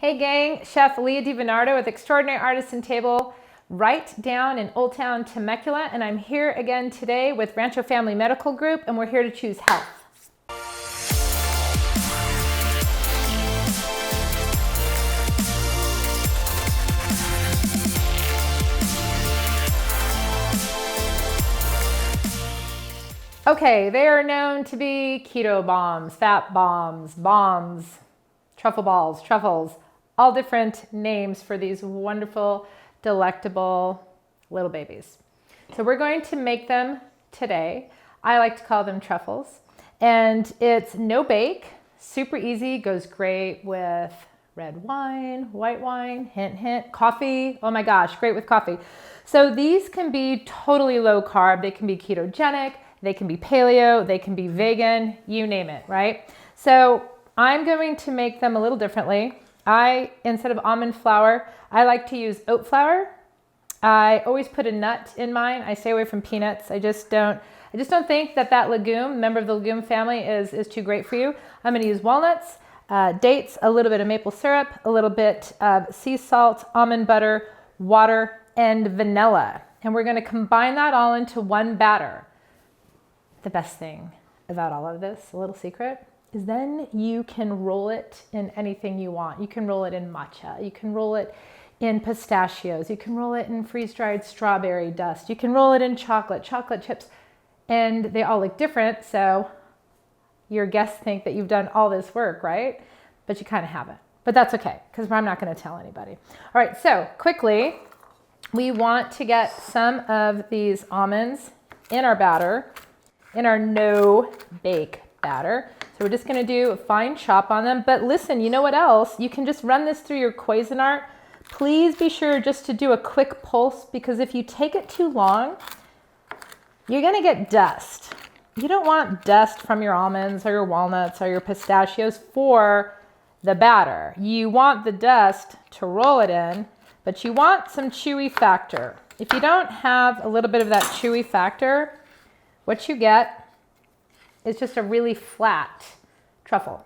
Hey gang, Chef Leah DiBernardo with Extraordinary Artisan Table right down in Old Town Temecula, and I'm here again today with Rancho Family Medical Group, and we're here to choose health. Okay, they are known to be keto bombs, fat bombs, truffle balls, truffles, all different names for these wonderful, delectable little babies. So we're going to make them today. I like to call them truffles. And it's no bake, super easy, goes great with red wine, white wine, hint, hint, coffee. Oh my gosh, great with coffee. So these can be totally low carb. They can be ketogenic, they can be paleo, they can be vegan, you name it, right? So I'm going to make them a little differently. Instead of almond flour, I like to use oat flour. I always put a nut in mine. I stay away from peanuts. I just don't think that legume, member of the legume family, is too great for you. I'm going to use walnuts, dates, a little bit of maple syrup, a little bit of sea salt, almond butter, water, and vanilla. And we're going to combine that all into one batter. The best thing about all of this, a little secret, is then you can roll it in anything you want. You can roll it in matcha. You can roll it in pistachios. You can roll it in freeze-dried strawberry dust. You can roll it in chocolate chips, and they all look different. So your guests think that you've done all this work, right? But you kind of haven't. But that's okay, because I'm not going to tell anybody. All right, so quickly, we want to get some of these almonds in our batter, in our no-bake batter. So we're just going to do a fine chop on them. But listen, you know what else? You can just run this through your Cuisinart. Please be sure just to do a quick pulse, because if you take it too long, you're going to get dust. You don't want dust from your almonds or your walnuts or your pistachios for the batter. You want the dust to roll it in, but you want some chewy factor. If you don't have a little bit of that chewy factor, what you get is just a really flat truffle.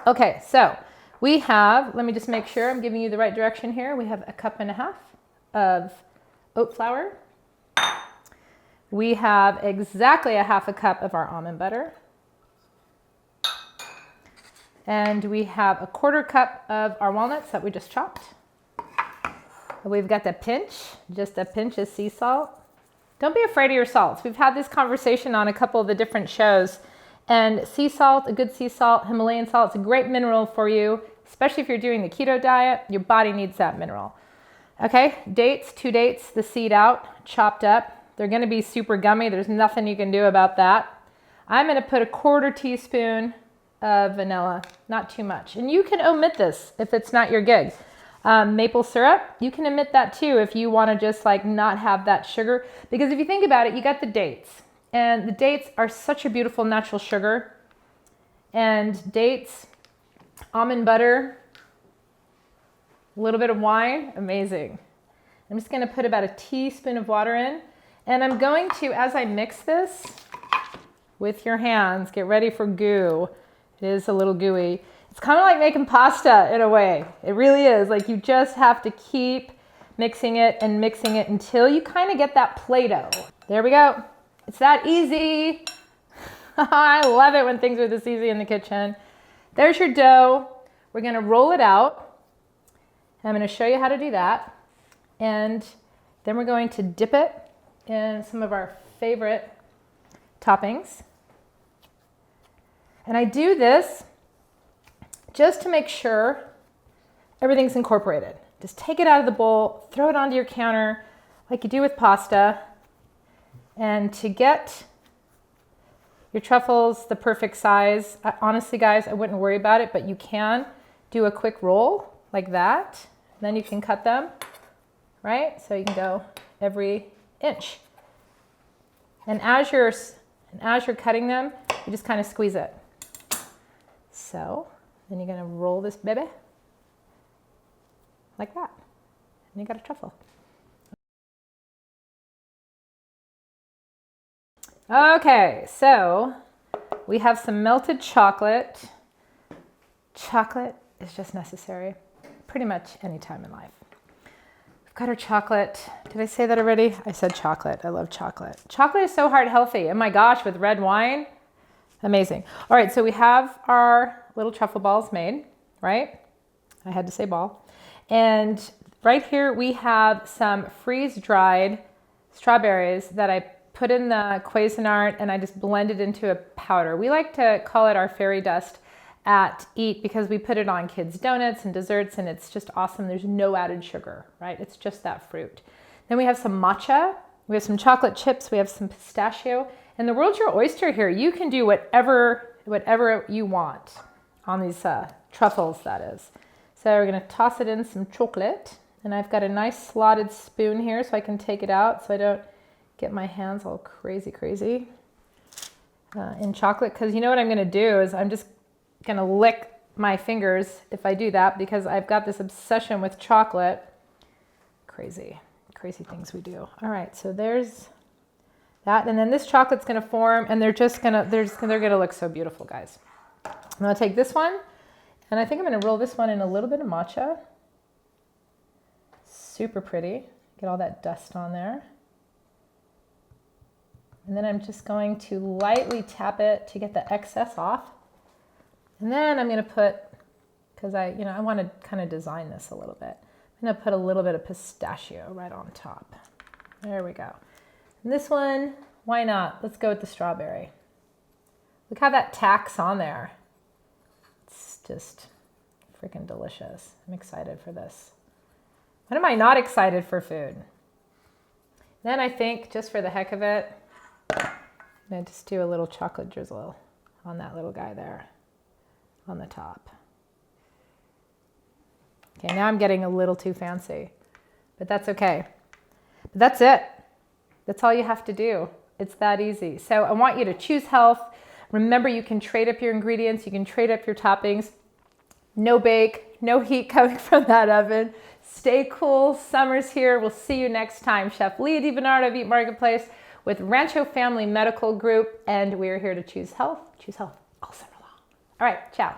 Okay, so we have, let me just make sure I'm giving you the right direction here. We have 1.5 cups of oat flour. We have exactly 1/2 cup of our almond butter. And we have 1/4 cup of our walnuts that we just chopped. We've got just a pinch of sea salt. Don't be afraid of your salts. We've had this conversation on a couple of the different shows. And sea salt, a good sea salt, Himalayan salt, it's a great mineral for you, especially if you're doing the keto diet. Your body needs that mineral. Okay, dates, 2 dates, the seed out, chopped up. They're going to be super gummy. There's nothing you can do about that. I'm going to put 1/4 teaspoon of vanilla, not too much. And you can omit this if it's not your gig. Maple syrup, you can omit that too if you want to just like not have that sugar. Because if you think about it, you got the dates. And the dates are such a beautiful natural sugar. And dates, almond butter, a little bit of wine, amazing. I'm just going to put about 1 teaspoon of water in. And I'm going to, as I mix this with your hands, get ready for goo. It is a little gooey. It's kind of like making pasta in a way. It really is. Like you just have to keep mixing it until you kind of get that Play-Doh. There we go. It's that easy. I love it when things are this easy in the kitchen. There's your dough. We're going to roll it out. I'm going to show you how to do that. And then we're going to dip it in some of our favorite toppings. And I do this just to make sure everything's incorporated. Just take it out of the bowl, throw it onto your counter like you do with pasta. And to get your truffles the perfect size, honestly guys, I wouldn't worry about it, but you can do a quick roll like that. Then you can cut them, right? So you can go every inch. And as you're cutting them, you just kind of squeeze it. So then you're gonna roll this baby like that. And you got a truffle. Okay, so we have some melted chocolate. Chocolate is just necessary. pretty much any time in life. We've got our chocolate. Did I say that already? I said chocolate. I love chocolate. Chocolate is so heart healthy. Oh my gosh, with red wine, amazing. All right, so we have our little truffle balls made, right? I had to say ball. And right here we have some freeze-dried strawberries that I put in the Cuisinart and I just blended into a powder. We like to call it our fairy dust at E.A.T because we put it on kids' donuts and desserts, and it's just awesome. There's no added sugar, right? It's just that fruit. Then we have some matcha. We have some chocolate chips. We have some pistachio. And the world's your oyster here. You can do whatever you want on these truffles, that is. So we're going to toss it in some chocolate. And I've got a nice slotted spoon here so I can take it out so I don't get my hands all crazy in chocolate. Because you know what I'm going to do is I'm just going to lick my fingers if I do that, because I've got this obsession with chocolate. Crazy things we do. All right, so there's that. And then this chocolate's going to form, and they're going to look so beautiful, guys. I'm going to take this one, and I think I'm going to roll this one in a little bit of matcha. Super pretty. Get all that dust on there. And then I'm just going to lightly tap it to get the excess off. And then I'm going to put, because I want to kind of design this a little bit. I'm going to put a little bit of pistachio right on top. There we go. And this one, why not? Let's go with the strawberry. Look how that tacks on there. It's just freaking delicious. I'm excited for this. When am I not excited for food? Then I think, just for the heck of it, I'm going to just do a little chocolate drizzle on that little guy there on the top. Okay, now I'm getting a little too fancy, but that's okay. But that's it. That's all you have to do. It's that easy. So I want you to choose health. Remember, you can trade up your ingredients. You can trade up your toppings. No bake, no heat coming from that oven. Stay cool. Summer's here. We'll see you next time. Chef Leah DiBernardo of Eat Marketplace with Rancho Family Medical Group, and we're here to choose health all summer long. All right, ciao.